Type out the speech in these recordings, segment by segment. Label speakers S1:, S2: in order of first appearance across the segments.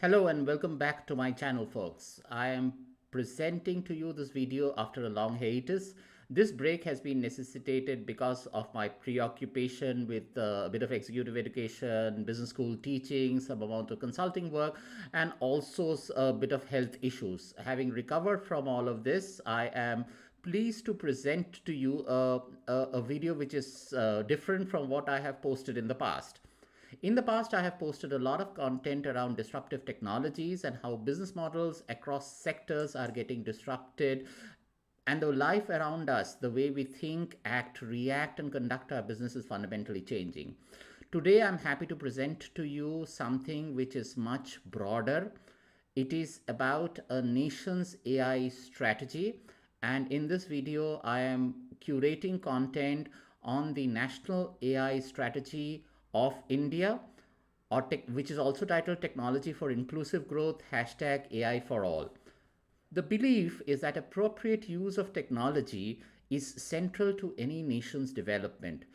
S1: Hello and welcome back to my channel, folks. I am presenting to you this video after a long hiatus. This break has been necessitated because of my preoccupation with a bit of executive education, business school teaching, some amount of consulting work, and also a bit of health issues. Having recovered from all of this, I am pleased to present to you a video which is different from what I have posted in the past. In the past, I have posted a lot of content around disruptive technologies and how business models across sectors are getting disrupted, and the life around us, the way we think, act, react, and conduct our business is fundamentally changing. Today, I'm happy to present to you something which is much broader. It is about a nation's AI strategy, and in this video, I am curating content on the national AI strategy of India, which is also titled Technology for Inclusive Growth, hashtag AI for All. The belief is that appropriate use of technology is central to any nation's development.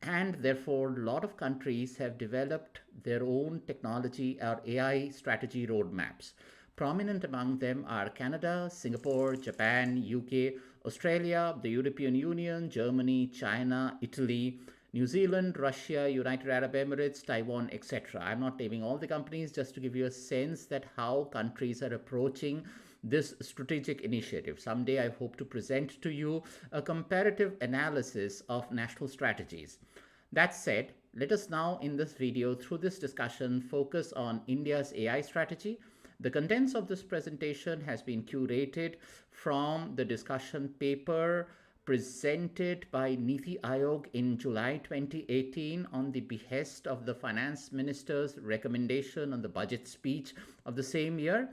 S1: And therefore, a lot of countries have developed their own technology or AI strategy roadmaps. Prominent among them are Canada, Singapore, Japan, UK, Australia, the European Union, Germany, China, Italy, New Zealand, Russia, United Arab Emirates, Taiwan, etc. I'm not naming all the companies, just to give you a sense that how countries are approaching this strategic initiative. Someday I hope to present to you a comparative analysis of national strategies. That said, let us now in this video, through this discussion, focus on India's AI strategy. The contents of this presentation has been curated from the discussion paper presented by Niti Ayog in July 2018 on the behest of the finance minister's recommendation on the budget speech of the same year.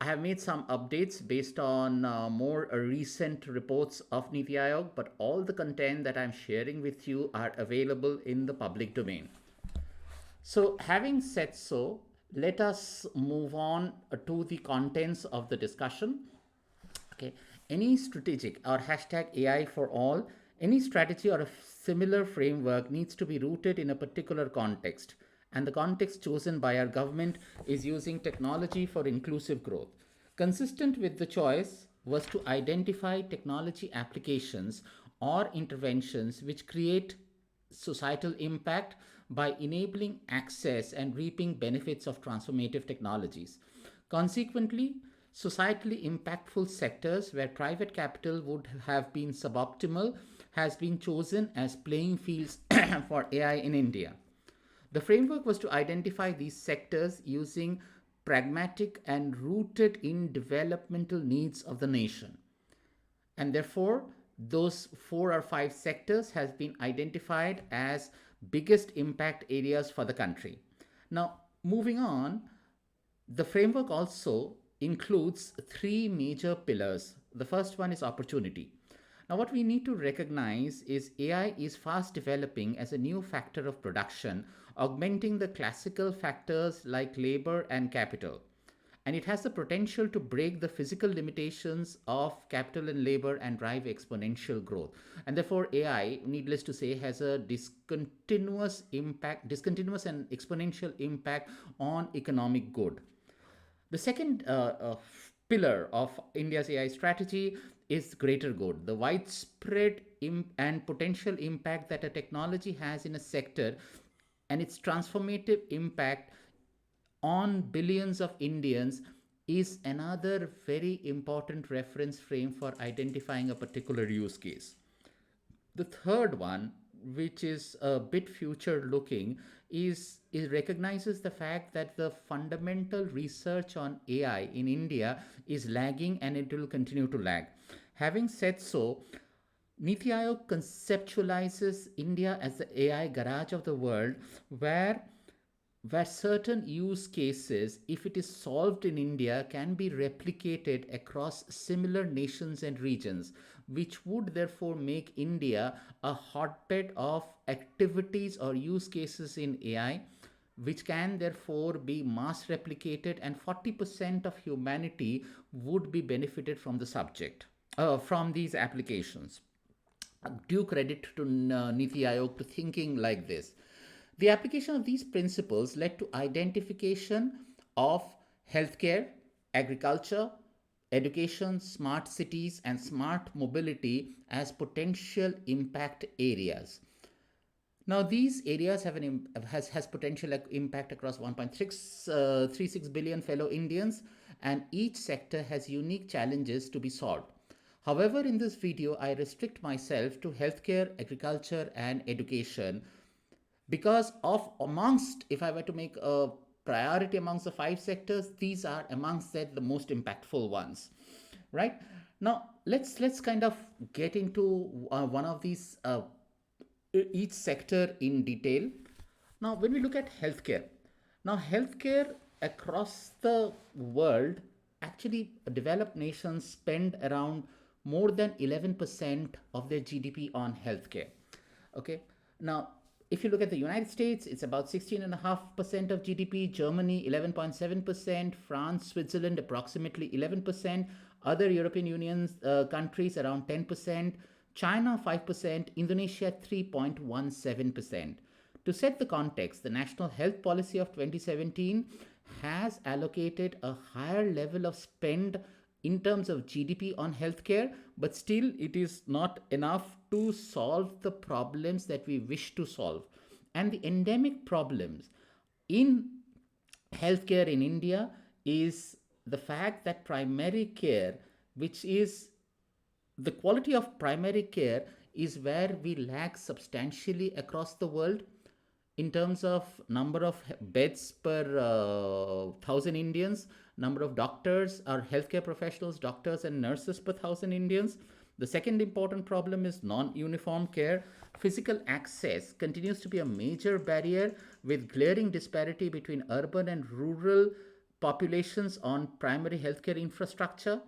S1: I have made some updates based on more recent reports of Niti Ayog, but all the content that I'm sharing with you are available in the public domain. So, having said so, let us move on to the contents of the discussion. Okay, any strategic or hashtag AI for all, any strategy or a similar framework needs to be rooted in a particular context. And the context chosen by our government is using technology for inclusive growth. Consistent with the choice was to identify technology applications or interventions which create societal impact by enabling access and reaping benefits of transformative technologies. Consequently, societally impactful sectors where private capital would have been suboptimal has been chosen as playing fields for AI in India. The framework was to identify these sectors using pragmatic and rooted in developmental needs of the nation. And therefore, those 4 or 5 sectors has been identified as biggest impact areas for the country. Now, moving on, the framework also includes 3 major pillars. The first one is opportunity. Now, what we need to recognize is AI is fast developing as a new factor of production, augmenting the classical factors like labor and capital. And it has the potential to break the physical limitations of capital and labor and drive exponential growth. And therefore, AI, needless to say, has a discontinuous and exponential impact on economic good. The second pillar of India's AI strategy is greater good, the widespread and potential impact that a technology has in a sector and its transformative impact on billions of Indians is another very important reference frame for identifying a particular use case. The third one, which is a bit future looking, is it recognizes the fact that the fundamental research on AI in India is lagging and it will continue to lag. Having said so, Niti Ayog conceptualizes India as the AI garage of the world, where certain use cases, if it is solved in India, can be replicated across similar nations and regions, which would therefore make India a hotbed of activities or use cases in AI, which can therefore be mass replicated, and 40% of humanity would be benefited from the subject, from these applications. Due credit to Niti Ayog to thinking like this. The application of these principles led to identification of healthcare, agriculture, education, smart cities, and smart mobility as potential impact areas. Now, these areas have has potential impact across 1.636 billion fellow Indians, and each sector has unique challenges to be solved. However, in this video, I restrict myself to healthcare, agriculture, and education because of amongst, if I were to make a priority amongst the five sectors, these are amongst the most impactful ones, right? Now, let's kind of get into one of these each sector in detail. Now, when we look at healthcare, now healthcare across the world, actually, developed nations spend around more than 11% of their GDP on healthcare. Okay. Now, if you look at the United States, it's about 16.5% of GDP, Germany 11.7%, France, Switzerland approximately 11%, other European Union countries around 10%, China 5%, Indonesia 3.17%. To set the context, the National Health Policy of 2017 has allocated a higher level of spend in terms of GDP on healthcare, but still it is not enough to solve the problems that we wish to solve. And the endemic problems in healthcare in India is the fact that primary care, which is the quality of primary care, is where we lag substantially across the world in terms of number of beds per thousand Indians, number of doctors or healthcare professionals, doctors and nurses per thousand Indians. The second important problem is non-uniform care. Physical access continues to be a major barrier with glaring disparity between urban and rural populations on primary healthcare infrastructure.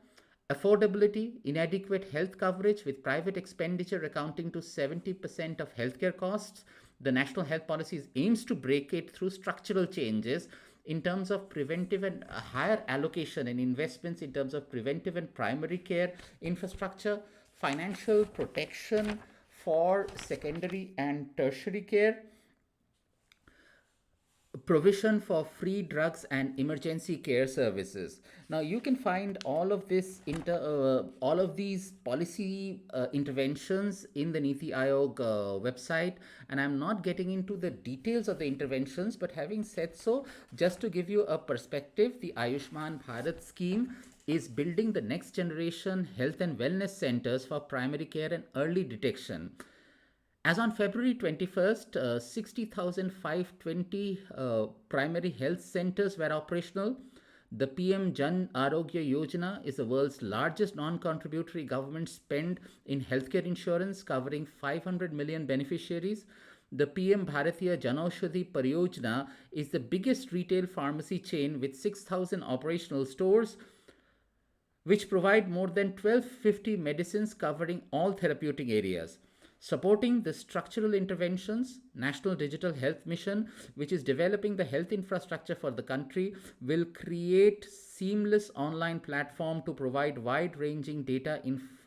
S1: Affordability, inadequate health coverage with private expenditure accounting to 70% of healthcare costs. The National Health Policy aims to break it through structural changes in terms of preventive and higher allocation and investments in terms of preventive and primary care infrastructure, financial protection for secondary and tertiary care, provision for free drugs and emergency care services. Now you can find all of these policy interventions in the Niti Ayog website, and I'm not getting into the details of the interventions, but having said so, just to give you a perspective, the Ayushman Bharat scheme is building the next generation health and wellness centers for primary care and early detection. As on February 21st, 60,520 primary health centers were operational. The PM Jan Arogya Yojana is the world's largest non-contributory government spend in healthcare insurance, covering 500 million beneficiaries. The PM Bharatiya Janaushadhi Pariyojana is the biggest retail pharmacy chain with 6,000 operational stores, which provide more than 1250 medicines covering all therapeutic areas. Supporting the structural interventions, National Digital Health Mission, which is developing the health infrastructure for the country, will create seamless online platform to provide wide-ranging data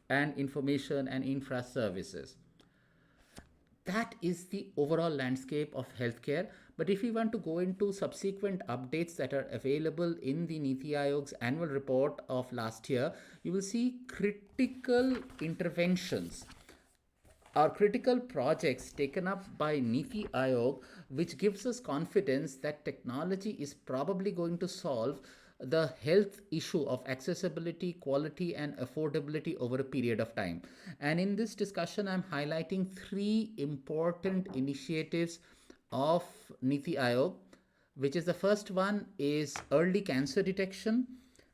S1: and information and infra services. That is the overall landscape of healthcare. But if we want to go into subsequent updates that are available in the Niti Ayog's annual report of last year, you will see critical interventions are critical projects taken up by Niti Ayog, which gives us confidence that technology is probably going to solve the health issue of accessibility, quality, and affordability over a period of time. And in this discussion, I'm highlighting three important initiatives of Niti Ayog, which is the first one is early cancer detection.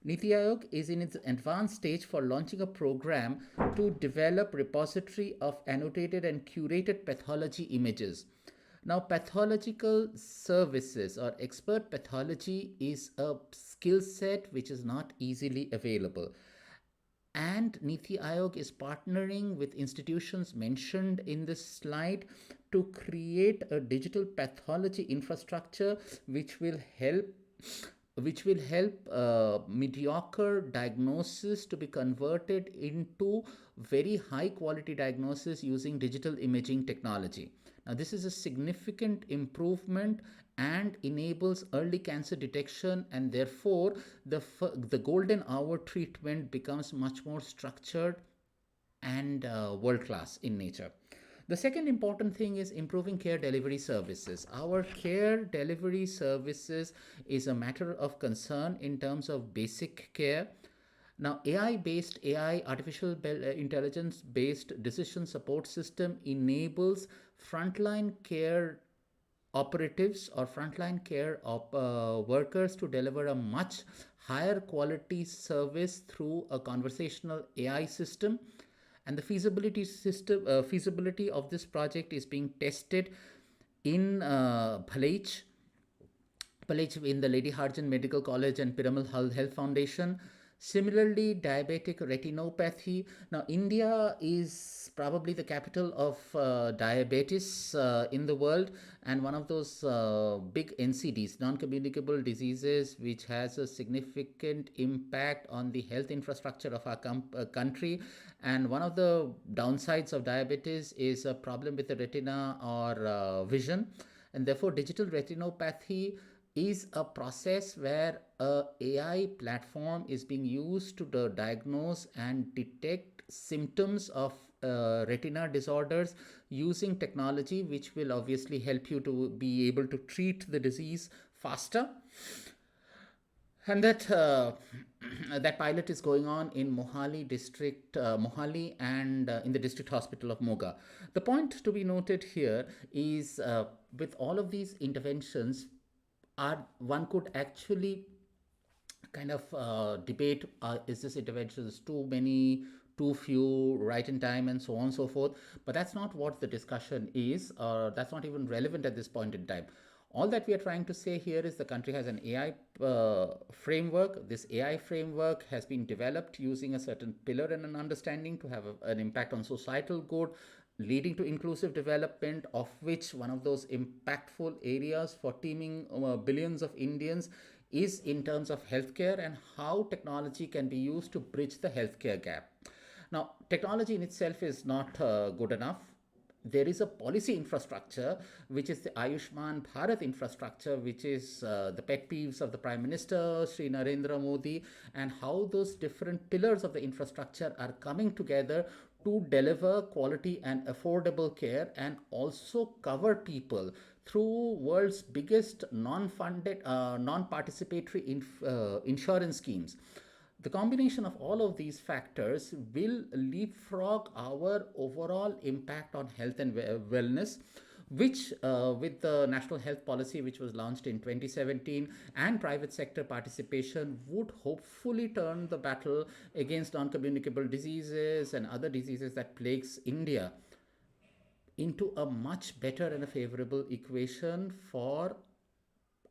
S1: Niti Ayog is in its advanced stage for launching a program to develop repository of annotated and curated pathology images. Now, pathological services or expert pathology is a skill set which is not easily available. And Niti Ayog is partnering with institutions mentioned in this slide to create a digital pathology infrastructure which will help mediocre diagnosis to be converted into very high quality diagnosis using digital imaging technology. Now, this is a significant improvement and enables early cancer detection, and therefore the golden hour treatment becomes much more structured and world class in nature. The second important thing is improving care delivery services. Our care delivery services is a matter of concern in terms of basic care. Now, artificial intelligence based decision support system enables frontline care operatives or frontline care workers to deliver a much higher quality service through a conversational AI system. And the feasibility of this project is being tested in Palech in the Lady Harjan Medical College and Piramal Health Foundation. Similarly, diabetic retinopathy. Now, India is probably the capital of diabetes in the world, and one of those big NCDs, non communicable diseases, which has a significant impact on the health infrastructure of our country. And one of the downsides of diabetes is a problem with the retina or vision, and therefore, digital retinopathy is a process where a AI platform is being used to diagnose and detect symptoms of retina disorders using technology, which will obviously help you to be able to treat the disease faster. And that that pilot is going on in Mohali, and in the district hospital of Moga. The point to be noted here is with all of these interventions, one could actually kind of debate, is this interventions too many, too few, right in time, and so on and so forth. But that's not what the discussion is, or that's not even relevant at this point in time. All that we are trying to say here is the country has an AI framework. This AI framework has been developed using a certain pillar and an understanding to have an impact on societal good, leading to inclusive development, of which one of those impactful areas for teeming billions of Indians is in terms of healthcare and how technology can be used to bridge the healthcare gap. Now, technology in itself is not good enough. There is a policy infrastructure, which is the Ayushman Bharat infrastructure, which is the pet peeves of the Prime Minister, Sri Narendra Modi, and how those different pillars of the infrastructure are coming together to deliver quality and affordable care and also cover people through world's biggest non-funded, non-participatory insurance schemes. The combination of all of these factors will leapfrog our overall impact on health and wellness, which with the national health policy, which was launched in 2017, and private sector participation, would hopefully turn the battle against non-communicable diseases and other diseases that plagues India into a much better and a favorable equation for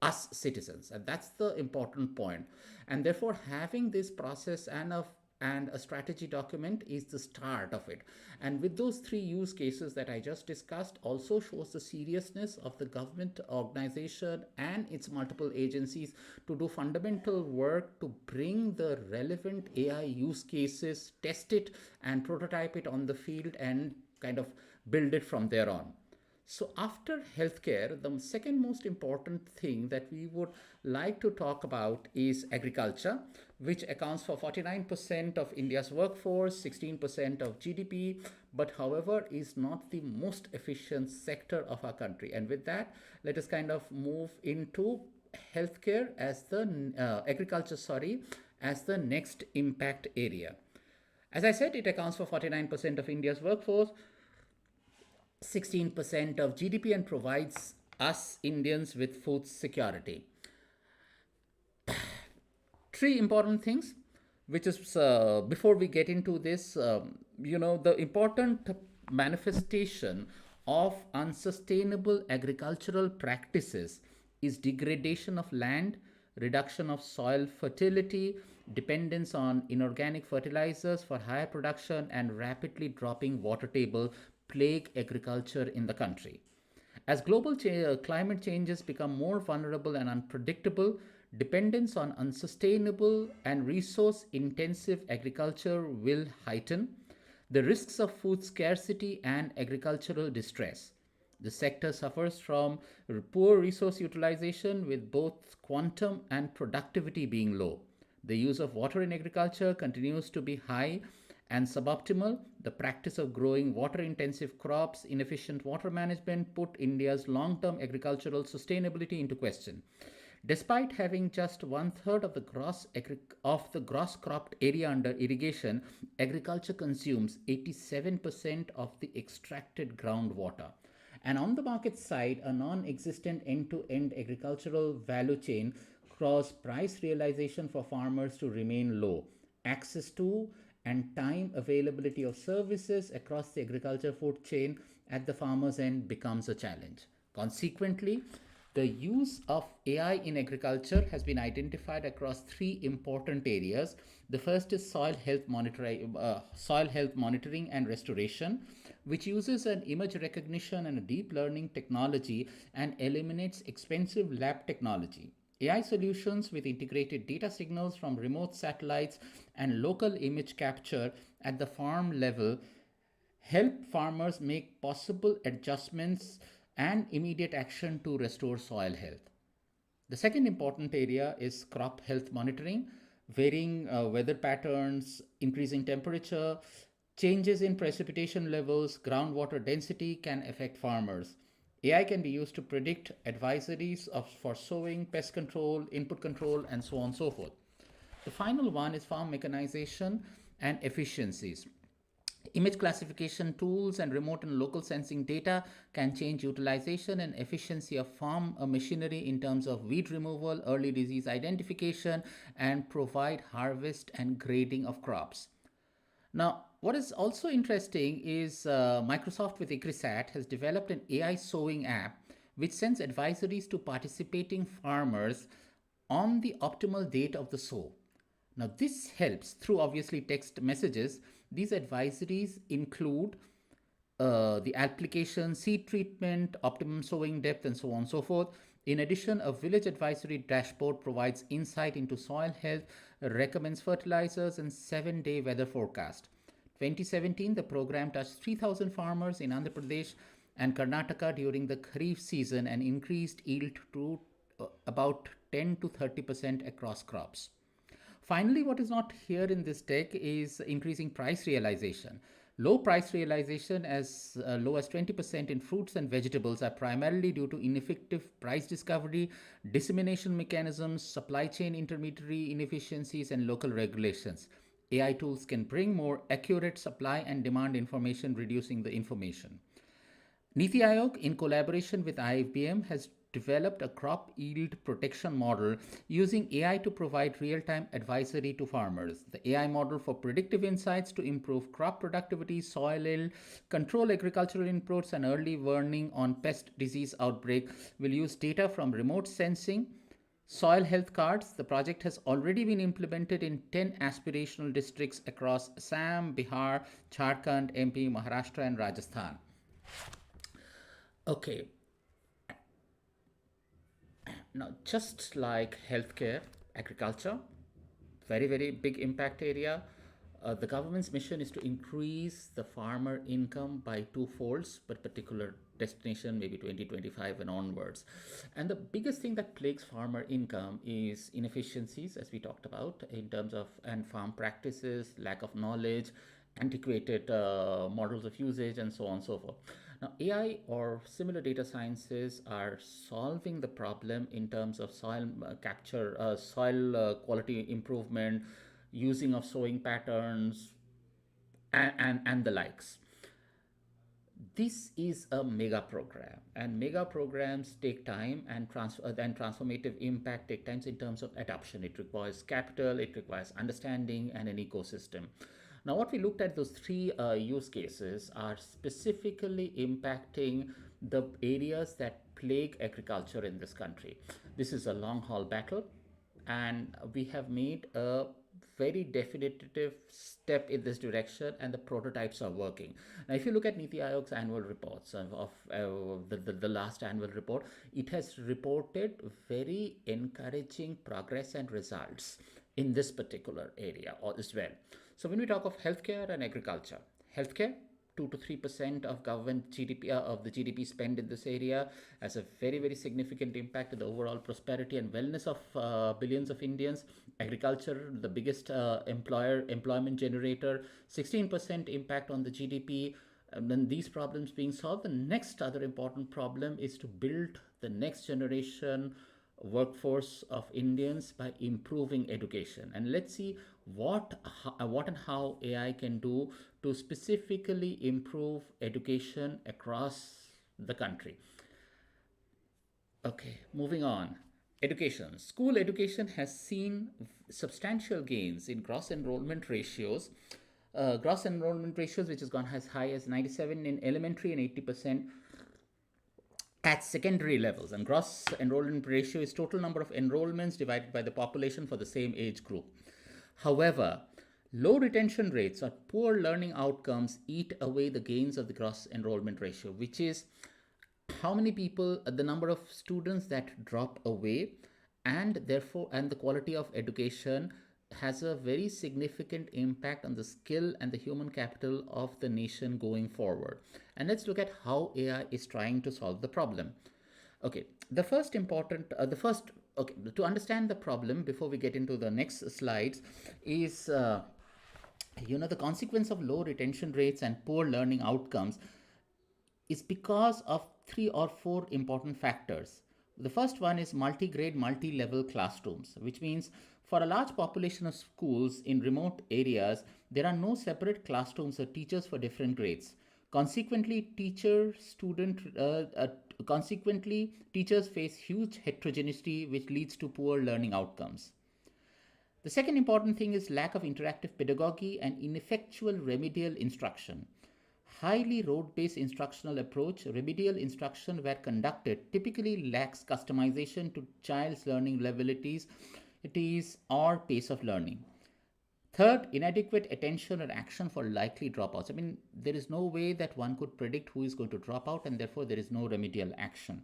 S1: us citizens. And that's the important point. And therefore, having this process and a strategy document is the start of it. And with those three use cases that I just discussed, also shows the seriousness of the government organization and its multiple agencies to do fundamental work to bring the relevant AI use cases, test it, and prototype it on the field, and kind of build it from there on. So, after healthcare, the second most important thing that we would like to talk about is agriculture, which accounts for 49% of India's workforce, 16% of GDP, but however is not the most efficient sector of our country. And with that, let us kind of move into healthcare as the agriculture, sorry, as the next impact area. As I said, it accounts for 49% of India's workforce, 16% of GDP, and provides us Indians with food security. Three important things, which is before we get into this, the important manifestation of unsustainable agricultural practices is degradation of land, reduction of soil fertility, dependence on inorganic fertilizers for higher production, and rapidly dropping water table plague agriculture in the country. As global climate changes become more vulnerable and unpredictable, dependence on unsustainable and resource intensive agriculture will heighten the risks of food scarcity and agricultural distress. The sector suffers from poor resource utilization with both quantum and productivity being low. The use of water in agriculture continues to be high and suboptimal. The practice of growing water intensive crops, inefficient water management put India's long term agricultural sustainability into question. Despite having just one third of the gross cropped area under irrigation, agriculture consumes 87% of the extracted groundwater. And on the market side, a non existent end to end agricultural value chain caused price realization for farmers to remain low. Access to and time availability of services across the agriculture food chain at the farmer's end becomes a challenge. Consequently, the use of AI in agriculture has been identified across three important areas. The first is soil health monitoring and restoration, which uses an image recognition and a deep learning technology and eliminates expensive lab technology. AI solutions with integrated data signals from remote satellites and local image capture at the farm level help farmers make possible adjustments and immediate action to restore soil health. The second important area is crop health monitoring. Varying weather patterns, increasing temperature, changes in precipitation levels, groundwater density can affect farmers. AI can be used to predict advisories for sowing, pest control, input control, and so on and so forth. The final one is farm mechanization and efficiencies. Image classification tools and remote and local sensing data can change utilization and efficiency of farm machinery in terms of weed removal, early disease identification, and provide harvest and grading of crops. Now, what is also interesting is Microsoft with ICRISAT has developed an AI sowing app which sends advisories to participating farmers on the optimal date of the sow. Now, this helps through obviously text messages. These advisories include the application, seed treatment, optimum sowing depth, and so on and so forth. In addition, a village advisory dashboard provides insight into soil health, recommends fertilizers, and 7-day weather forecast. 2017, the program touched 3,000 farmers in Andhra Pradesh and Karnataka during the Kharif season and increased yield to about 10 to 30% across crops. Finally, what is not here in this deck is increasing price realization. Low price realization as low as 20% in fruits and vegetables are primarily due to ineffective price discovery, dissemination mechanisms, supply chain intermediary inefficiencies, and local regulations. AI tools can bring more accurate supply and demand information, reducing the information. Niti Ayog, in collaboration with IBM, has developed a crop yield protection model using AI to provide real time advisory to farmers. The AI model for predictive insights to improve crop productivity, soil yield, control agricultural inputs, and early warning on pest disease outbreak will use data from remote sensing. Soil health cards. The project has already been implemented in 10 aspirational districts across Assam, Bihar, Jharkhand, MP, Maharashtra, and Rajasthan. Okay, now just like healthcare, agriculture, very, very big impact area. The government's mission is to increase the farmer income by two folds, but particular destination maybe 2025 and onwards. And the biggest thing that plagues farmer income is inefficiencies, as we talked about, in terms of and farm practices, lack of knowledge, antiquated models of usage, and so on and so forth. Now, AI or similar data sciences are solving the problem in terms of soil capture, soil quality improvement, using of sowing patterns, and the likes. This is a mega program, and mega programs take time, and transformative impact take times in terms of adoption. It requires capital, it requires understanding, and an ecosystem. Now, what we looked at, those three use cases are specifically impacting the areas that plague agriculture in this country. This is a long haul battle, and we have made a very definitive step in this direction, and the prototypes are working. Now, if you look at Niti Ayog's annual reports the last annual report, it has reported very encouraging progress and results in this particular area as well. So when we talk of healthcare and agriculture, healthcare, 2 to 3% of government GDP, of the GDP spend in this area, has a very, very significant impact on the overall prosperity and wellness of billions of Indians. Agriculture, the biggest employment generator, 16% impact on the GDP. And then these problems being solved, the next other important problem is to build the next generation workforce of Indians by improving education. And let's see what and how AI can do to specifically improve education across the country. Okay, moving on. Education. School education has seen substantial gains in gross enrollment ratios, which has gone as high as 97 in elementary and 80% at secondary levels. And gross enrollment ratio is total number of enrollments divided by the population for the same age group. However, low retention rates or poor learning outcomes eat away the gains of the gross enrollment ratio, which is how many people, the number of students that drop away, and therefore, and the quality of education has a very significant impact on the skill and the human capital of the nation going forward. And let's look at how AI is trying to solve the problem. Okay, okay, to understand the problem before we get into the next slides is, the consequence of low retention rates and poor learning outcomes is because of three or four important factors. The first one is multi-grade, multi-level classrooms, which means for a large population of schools in remote areas, there are no separate classrooms or teachers for different grades. Consequently, teachers face huge heterogeneity, which leads to poor learning outcomes. The second important thing is lack of interactive pedagogy and ineffectual remedial instruction. Highly rote-based instructional approach, remedial instruction where conducted typically lacks customization to child's learning abilities, or pace of learning. Third, inadequate attention or action for likely dropouts. I mean, there is no way that one could predict who is going to drop out, and therefore there is no remedial action.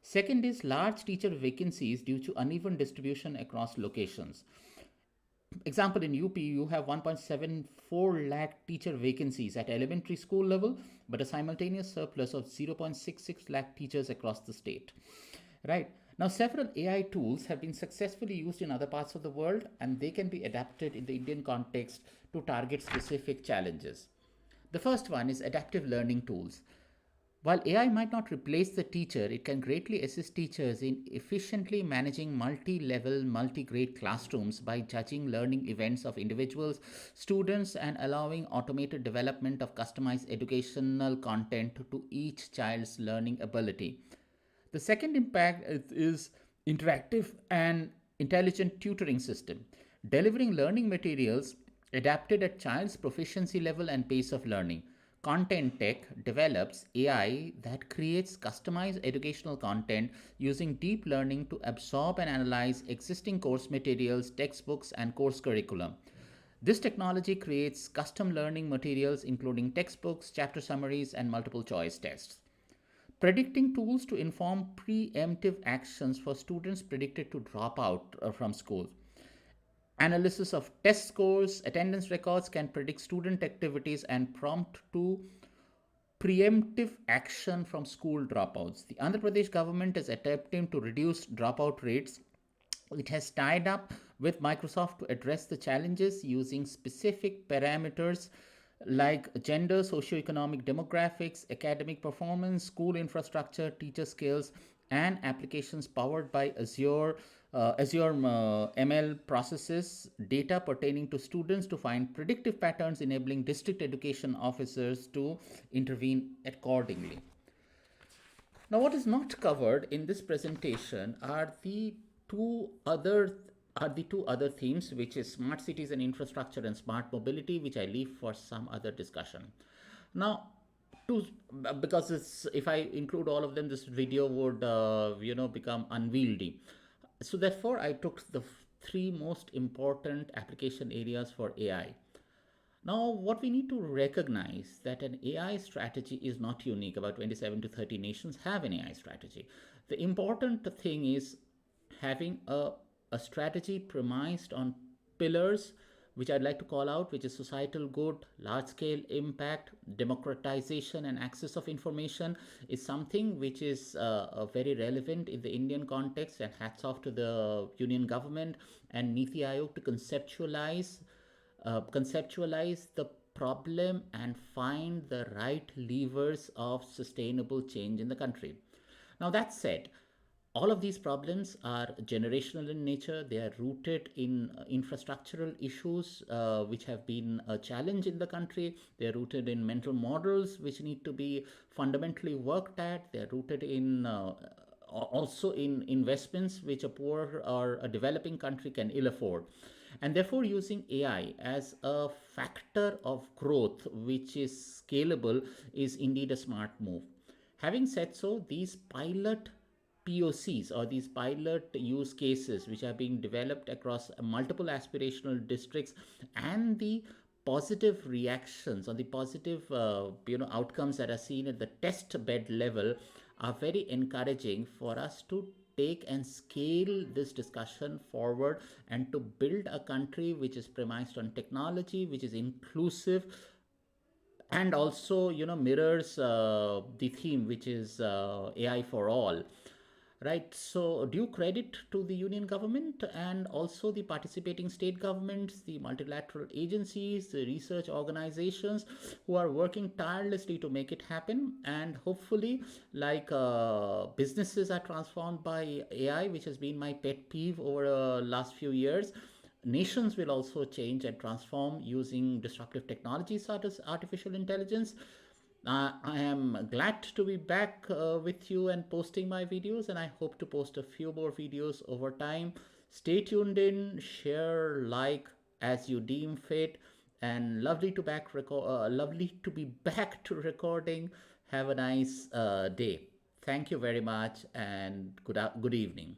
S1: Second is large teacher vacancies due to uneven distribution across locations. Example, in UP, you have 1.74 lakh teacher vacancies at elementary school level, but a simultaneous surplus of 0.66 lakh teachers across the state. Right? Now, several AI tools have been successfully used in other parts of the world, and they can be adapted in the Indian context to target specific challenges. The first one is adaptive learning tools. While AI might not replace the teacher, it can greatly assist teachers in efficiently managing multi-level, multi-grade classrooms by judging learning events of individuals, students, and allowing automated development of customized educational content to each child's learning ability. The second impact is interactive and intelligent tutoring system, delivering learning materials adapted at child's proficiency level and pace of learning. Content Tech develops AI that creates customized educational content using deep learning to absorb and analyze existing course materials, textbooks, and course curriculum. This technology creates custom learning materials including textbooks, chapter summaries, and multiple choice tests. Predicting tools to inform preemptive actions for students predicted to drop out from school. Analysis of test scores, attendance records can predict student activities and prompt to preemptive action from school dropouts. The Andhra Pradesh government is attempting to reduce dropout rates. It has tied up with Microsoft to address the challenges using specific parameters like gender, socioeconomic demographics, academic performance, school infrastructure, teacher skills, and applications powered by Azure ML processes data pertaining to students to find predictive patterns, enabling district education officers to intervene accordingly. Now, what is not covered in this presentation are the two other themes, which is smart cities and infrastructure and smart mobility, which I leave for some other discussion. Now, because if I include all of them, this video would become unwieldy. So therefore, I took the three most important application areas for AI. Now, what we need to recognize that an AI strategy is not unique. About 27 to 30 nations have an AI strategy. The important thing is having a strategy premised on pillars which I'd like to call out, which is societal good, large scale impact, democratization, and access of information, is something which is very relevant in the Indian context. And hats off to the union government and Niti Ayog to conceptualize the problem and find the right levers of sustainable change in the country. Now, that said, all of these problems are generational in nature. They are rooted in infrastructural issues which have been a challenge in the country. They are rooted in mental models which need to be fundamentally worked at. They are rooted in also in investments which a poor or a developing country can ill afford. And therefore, using AI as a factor of growth which is scalable is indeed a smart move. Having said so, these pilot POCs, or these pilot use cases which are being developed across multiple aspirational districts, and the positive reactions or the positive outcomes that are seen at the test bed level are very encouraging for us to take and scale this discussion forward and to build a country which is premised on technology, which is inclusive, and also mirrors the theme which is AI for all. Right. So, due credit to the union government and also the participating state governments, the multilateral agencies, the research organizations who are working tirelessly to make it happen. And hopefully, like businesses are transformed by AI, which has been my pet peeve over the last few years. Nations will also change and transform using disruptive technologies such as artificial intelligence. I am glad to be back with you and posting my videos, and I hope to post a few more videos over time. Stay tuned in, share, like as you deem fit, and lovely to be back to recording. Have a nice day. Thank you very much, and good evening.